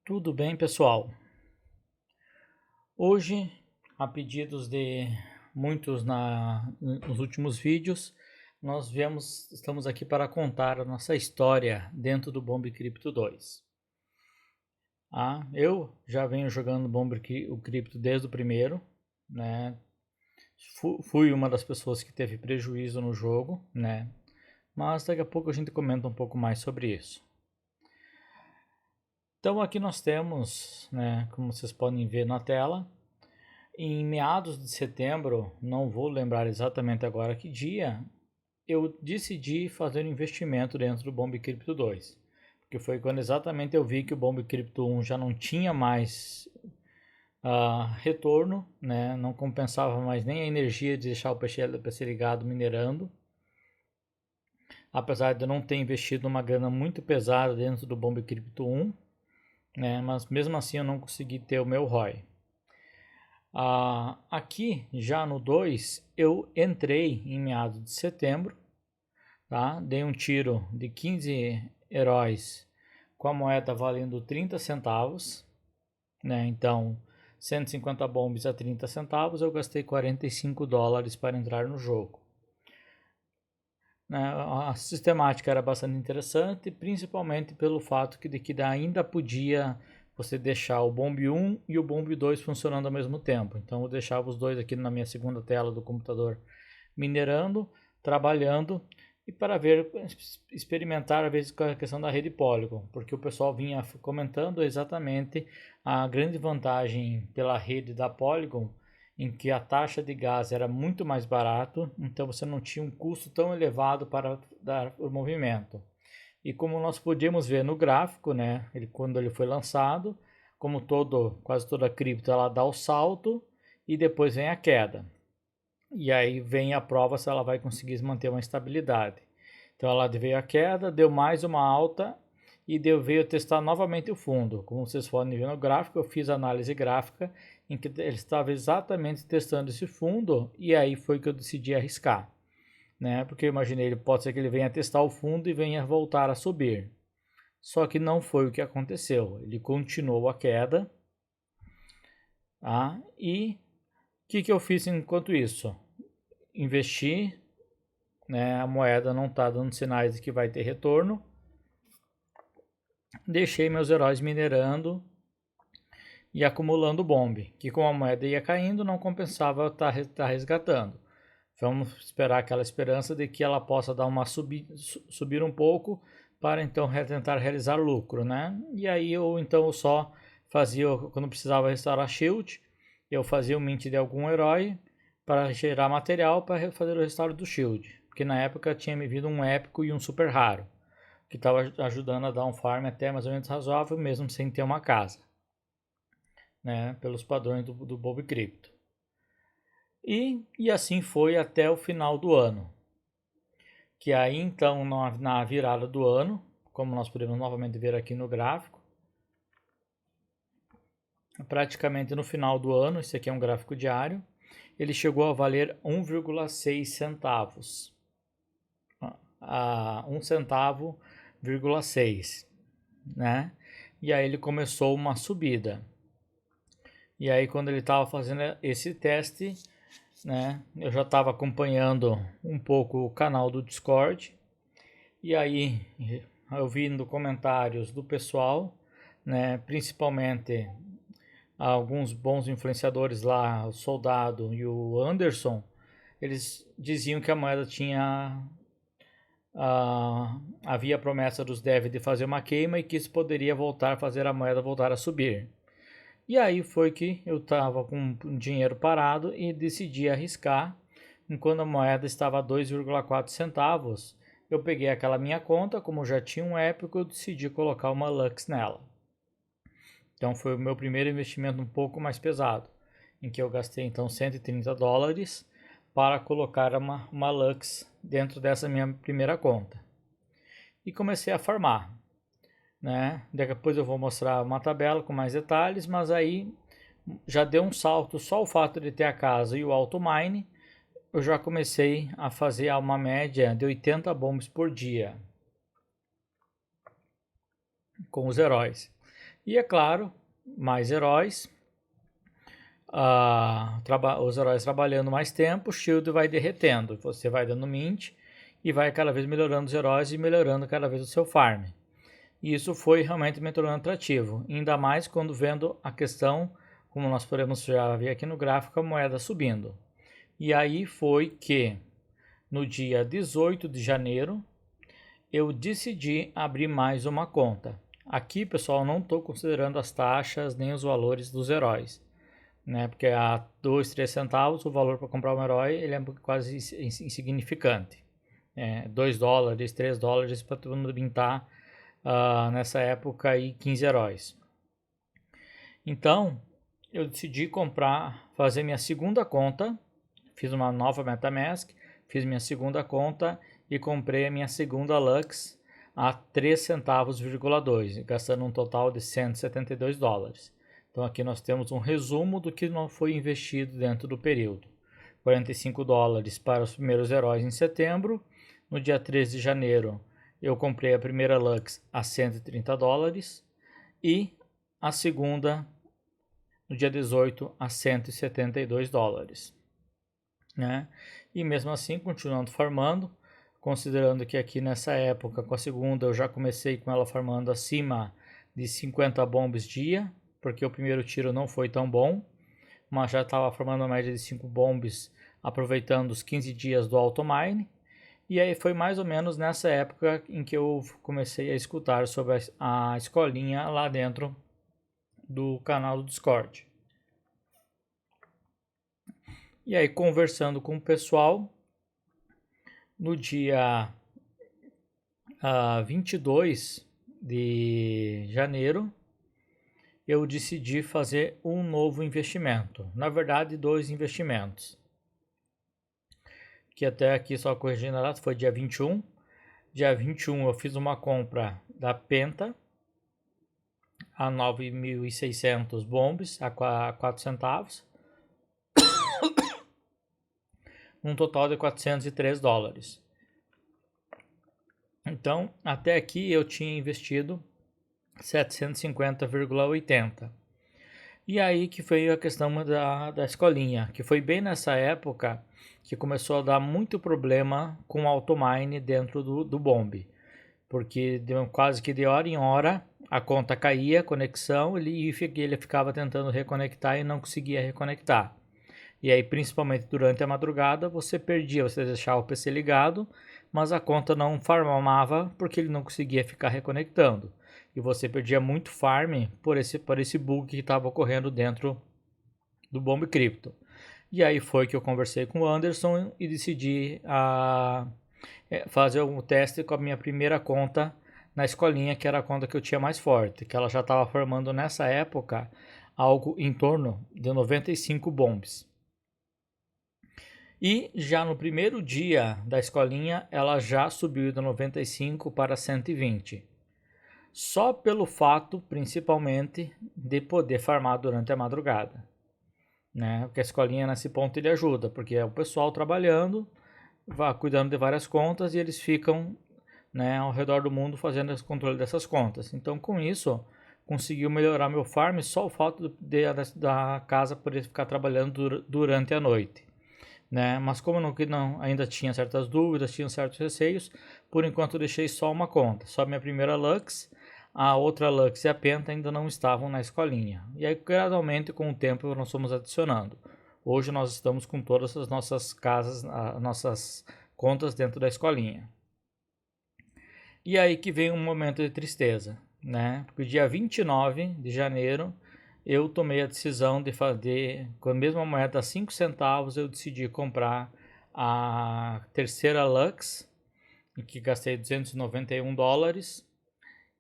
Tudo bem, pessoal? Hoje, a pedidos de muitos nos últimos vídeos, estamos aqui para contar a nossa história dentro do Bomb Crypto 2. Eu já venho jogando o Crypto desde o primeiro, né? Fui uma das pessoas que teve prejuízo no jogo, né? Mas daqui a pouco a gente comenta um pouco mais sobre isso. Então aqui nós temos, né, como vocês podem ver na tela, em meados de setembro, não vou lembrar exatamente agora que dia, eu decidi fazer um investimento dentro do Bomb Crypto 2. Porque foi quando exatamente eu vi que o Bomb Crypto 1 já não tinha mais retorno, né? Não compensava mais nem a energia de deixar o PC ligado minerando. Apesar de eu não ter investido uma grana muito pesada dentro do Bomb Crypto 1, né? Mas mesmo assim eu não consegui ter o meu ROI. Aqui já no 2 eu entrei em meados de setembro, tá? Dei um tiro de 15 heróis com a moeda valendo 30 centavos, né? Então 150 bombs a 30 centavos, eu gastei 45 dólares para entrar no jogo. A sistemática era bastante interessante, principalmente pelo fato de que ainda podia você deixar o Bomb 1 e o Bomb 2 funcionando ao mesmo tempo. Então eu deixava os dois aqui na minha segunda tela do computador minerando, trabalhando e para experimentar às vezes com a questão da rede Polygon, porque o pessoal vinha comentando exatamente a grande vantagem pela rede da Polygon, em que a taxa de gás era muito mais barato, então você não tinha um custo tão elevado para dar o movimento. E como nós podíamos ver no gráfico, né, quando ele foi lançado, como quase toda cripto, ela dá o salto e depois vem a queda. E aí vem a prova se ela vai conseguir manter uma estabilidade. Então ela veio a queda, deu mais uma alta e veio testar novamente o fundo. Como vocês podem ver no gráfico, eu fiz análise gráfica em que ele estava exatamente testando esse fundo e aí foi que eu decidi arriscar. Né? Porque eu imaginei, pode ser que ele venha testar o fundo e venha voltar a subir. Só que não foi o que aconteceu. Ele continuou a queda. E o que eu fiz enquanto isso? Investi, né? A moeda não está dando sinais de que vai ter retorno. Deixei meus heróis minerando e acumulando bombe, que com a moeda ia caindo não compensava estar resgatando. Vamos esperar aquela esperança de que ela possa dar uma subir um pouco para então tentar realizar lucro, né? E aí eu só fazia, quando precisava restaurar shield, eu fazia o mint de algum herói para gerar material para fazer o restauro do shield, porque na época tinha me vindo um épico e um super raro, que estava ajudando a dar um farm até mais ou menos razoável, mesmo sem ter uma casa, né? Pelos padrões do Bob Crypto. E assim foi até o final do ano. Que aí então na virada do ano, como nós podemos novamente ver aqui no gráfico, praticamente no final do ano, esse aqui é um gráfico diário, ele chegou a valer 1,6 centavos. 1 centavo, 6, né? E aí ele começou uma subida. E aí quando ele estava fazendo esse teste, né, eu já estava acompanhando um pouco o canal do Discord. E aí eu vi nos comentários do pessoal, né, principalmente alguns bons influenciadores lá, o Soldado e o Anderson, eles diziam que a moeda havia a promessa dos devs de fazer uma queima e que isso poderia voltar a fazer a moeda voltar a subir. E aí foi que eu estava com dinheiro parado e decidi arriscar. Enquanto a moeda estava a 2,4 centavos, eu peguei aquela minha conta, como já tinha um épico, eu decidi colocar uma Lux nela. Então foi o meu primeiro investimento um pouco mais pesado, em que eu gastei então 130 dólares para colocar uma Lux dentro dessa minha primeira conta. E comecei a farmar, né? Depois eu vou mostrar uma tabela com mais detalhes, mas aí já deu um salto só o fato de ter a casa e o auto mine. Eu já comecei a fazer uma média de 80 bombs por dia com os heróis. E é claro, mais heróis, os heróis trabalhando mais tempo, o shield vai derretendo, você vai dando mint e vai cada vez melhorando os heróis e melhorando cada vez o seu farm. E isso foi realmente me tornando atrativo, ainda mais quando vendo a questão, como nós podemos já ver aqui no gráfico, a moeda subindo. E aí foi que no dia 18 de janeiro eu decidi abrir mais uma conta. Aqui, pessoal, não estou considerando as taxas nem os valores dos heróis, né? Porque a 2, 3 centavos o valor para comprar um herói ele é quase insignificante. 2 dólares, 3 dólares para todo mundo mintar nessa época aí 15 heróis. Então, eu decidi fazer minha segunda conta, fiz uma nova MetaMask, fiz minha segunda conta e comprei a minha segunda Lux a 3 centavos,2, gastando um total de 172 dólares. Então aqui nós temos um resumo do que não foi investido dentro do período. 45 dólares para os primeiros heróis em setembro. No dia 13 de janeiro eu comprei a primeira Lux a 130 dólares e a segunda no dia 18 a 172 dólares. Né? E mesmo assim, continuando farmando, considerando que aqui nessa época, com a segunda, eu já comecei com ela farmando acima de 50 bombs dia, porque o primeiro tiro não foi tão bom, mas já estava farmando a média de 5 bombs, aproveitando os 15 dias do automine. E aí foi mais ou menos nessa época em que eu comecei a escutar sobre a escolinha lá dentro do canal do Discord. E aí, conversando com o pessoal, no dia 22 de janeiro, eu decidi fazer um novo investimento. Na verdade, 2 investimentos. Que até aqui, só corrigindo a data, foi dia 21. Dia 21 eu fiz uma compra da Penta a 9.600 bombs, a 4 centavos. Um total de 403 dólares. Então, até aqui eu tinha investido 750,80. E aí que veio a questão da escolinha, que foi bem nessa época que começou a dar muito problema com o automine dentro do bomb. Porque quase que de hora em hora a conta caía, a conexão, ele ficava tentando reconectar e não conseguia reconectar. E aí, principalmente durante a madrugada, você deixava o PC ligado, mas a conta não farmava porque ele não conseguia ficar reconectando. E você perdia muito farm por esse bug que estava ocorrendo dentro do Bomb Crypto. E aí foi que eu conversei com o Anderson e decidi fazer um teste com a minha primeira conta na escolinha, que era a conta que eu tinha mais forte, que ela já estava formando nessa época algo em torno de 95 bombs. E já no primeiro dia da escolinha, ela já subiu de 95 para 120. Só pelo fato, principalmente, de poder farmar durante a madrugada. Né? Porque a escolinha nesse ponto ele ajuda, porque é o pessoal trabalhando, cuidando de várias contas e eles ficam, né, ao redor do mundo fazendo esse controle dessas contas. Então, com isso, conseguiu melhorar meu farm só o fato da casa poder ficar trabalhando durante a noite. Né? Mas como ainda tinha certas dúvidas, tinha certos receios, por enquanto eu deixei só uma conta, só minha primeira Lux, a outra Lux e a Penta ainda não estavam na escolinha. E aí gradualmente com o tempo nós fomos adicionando. Hoje nós estamos com todas as nossas casas, nossas contas dentro da escolinha. E aí que vem um momento de tristeza, né? Porque dia 29 de janeiro eu tomei a decisão de fazer, com a mesma moeda 5 centavos, eu decidi comprar a terceira Lux, em que gastei 291 dólares,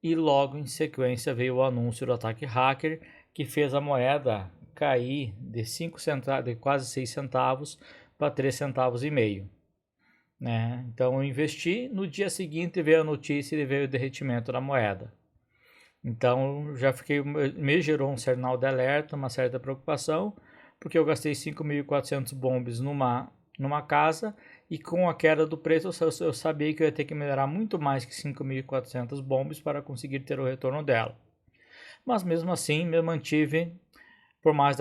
e logo em sequência veio o anúncio do ataque hacker, que fez a moeda cair de 5 centavos, de quase 6 centavos para 3 centavos e meio. Né? Então eu investi, no dia seguinte veio a notícia e veio o derretimento da moeda. Então já me gerou um sinal de alerta, uma certa preocupação, porque eu gastei 5.400 bombs numa casa e com a queda do preço eu sabia que eu ia ter que melhorar muito mais que 5.400 bombs para conseguir ter o retorno dela. mas mesmo assim me mantive, por mais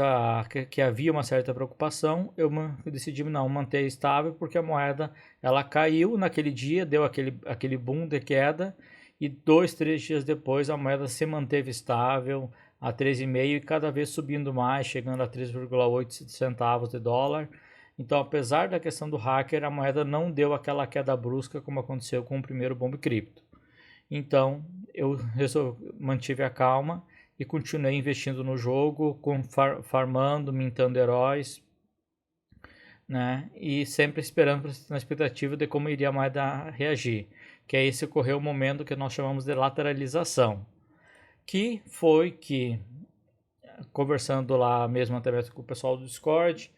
que havia uma certa preocupação, eu decidi não manter estável, porque a moeda ela caiu naquele dia, deu aquele boom de queda, e 2, 3 dias depois a moeda se manteve estável a 13,5 e cada vez subindo mais, chegando a 3,8 centavos de dólar. Então, apesar da questão do hacker, a moeda não deu aquela queda brusca como aconteceu com o primeiro bomb cripto. Então, eu mantive a calma e continuei investindo no jogo, farmando, mintando heróis, né? E sempre esperando, na expectativa de como iria a moeda reagir. Que aí se ocorreu o momento que nós chamamos de lateralização. Que foi que, conversando lá mesmo através com o pessoal do Discord,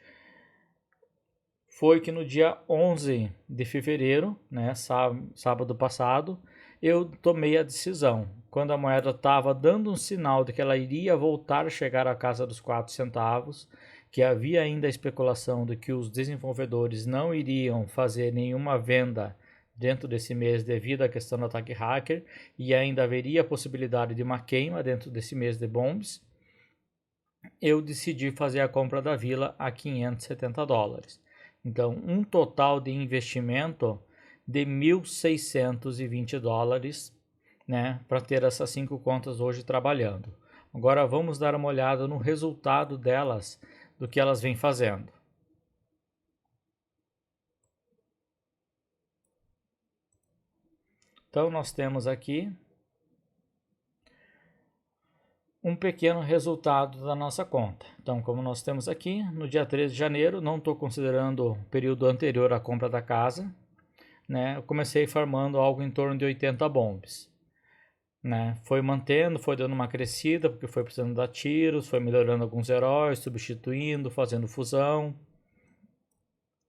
foi que no dia 11 de fevereiro, né, sábado passado, eu tomei a decisão. Quando a moeda estava dando um sinal de que ela iria voltar a chegar à casa dos 4 centavos, que havia ainda a especulação de que os desenvolvedores não iriam fazer nenhuma venda dentro desse mês devido à questão do ataque hacker, e ainda haveria a possibilidade de uma queima dentro desse mês de bombs, eu decidi fazer a compra da vila a 570 dólares. Então, um total de investimento de 1.620 dólares, né, para ter essas 5 contas hoje trabalhando. Agora vamos dar uma olhada no resultado delas, do que elas vêm fazendo. Então, nós temos aqui um pequeno resultado da nossa conta. Então, como nós temos aqui, no dia 13 de janeiro, não estou considerando o período anterior à compra da casa, né? Eu comecei farmando algo em torno de 80 bombs, né? Foi mantendo, foi dando uma crescida, porque foi precisando dar tiros, foi melhorando alguns heróis, substituindo, fazendo fusão,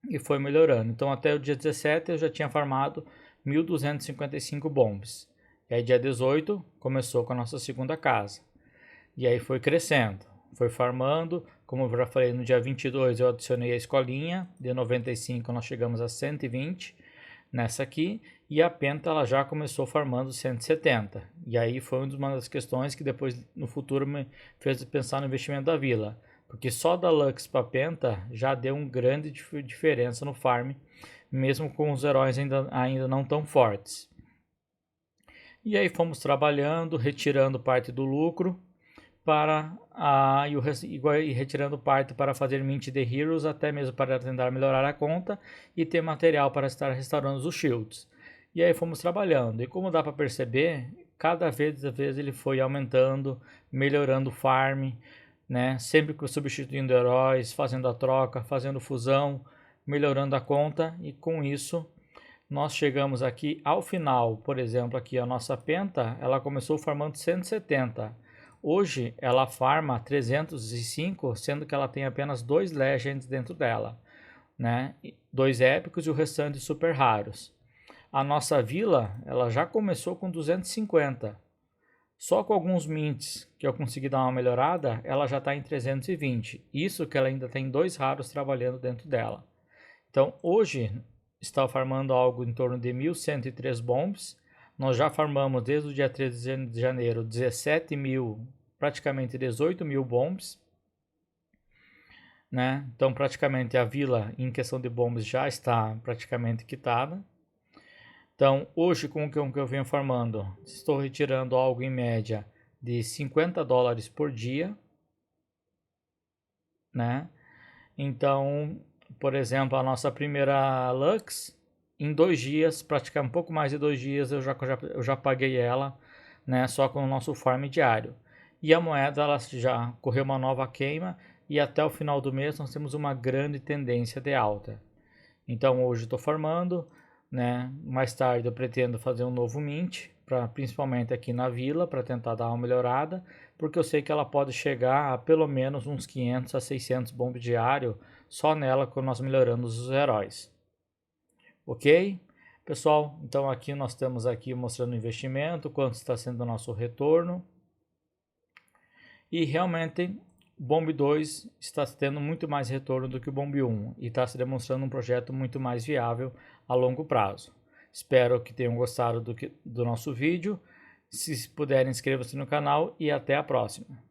e foi melhorando. Então, até o dia 17 eu já tinha farmado 1.255 bombs. E aí, dia 18, começou com a nossa segunda casa. E aí foi crescendo, foi farmando. Como eu já falei, no dia 22 eu adicionei a escolinha, de 95 nós chegamos a 120 nessa aqui, e a Penta ela já começou farmando 170. E aí foi uma das questões que depois no futuro me fez pensar no investimento da vila, porque só da Lux para Penta já deu uma grande diferença no farm, mesmo com os heróis ainda não tão fortes. E aí fomos trabalhando, retirando parte do lucro, e retirando parte para fazer mint de heroes, até mesmo para tentar melhorar a conta e ter material para estar restaurando os shields. E aí fomos trabalhando, e como dá para perceber, cada vez ele foi aumentando, melhorando o farm, né? Sempre substituindo heróis, fazendo a troca, fazendo fusão, melhorando a conta, e com isso nós chegamos aqui ao final. Por exemplo, aqui a nossa Penta, ela começou farmando 170. Hoje ela farma 305, sendo que ela tem apenas 2 Legends dentro dela, né? 2 épicos e o restante super raros. A nossa vila, ela já começou com 250. Só com alguns mints que eu consegui dar uma melhorada, ela já está em 320. Isso que ela ainda tem 2 raros trabalhando dentro dela. Então hoje está farmando algo em torno de 1.103 bombs. Nós já farmamos desde o dia 13 de janeiro 17 mil, praticamente 18 mil bombs, né? Então praticamente a vila em questão de bombs já está praticamente quitada. Então hoje com o que eu venho farmando, estou retirando algo em média de 50 dólares por dia, né? Então, por exemplo, a nossa primeira Lux, em 2 dias, praticamente um pouco mais de 2 dias, eu já paguei ela, né, só com o nosso farm diário. E a moeda ela já correu uma nova queima, e até o final do mês nós temos uma grande tendência de alta. Então hoje estou farmando, né, mais tarde eu pretendo fazer um novo mint, principalmente aqui na vila, para tentar dar uma melhorada, porque eu sei que ela pode chegar a pelo menos uns 500 a 600 bombs diário só nela, quando nós melhoramos os heróis. Ok? Pessoal, então aqui nós estamos aqui mostrando o investimento, quanto está sendo o nosso retorno. E realmente Bomb 2 está tendo muito mais retorno do que o Bomb 1 e está se demonstrando um projeto muito mais viável a longo prazo. Espero que tenham gostado do nosso vídeo. Se puderem, inscreva-se no canal e até a próxima.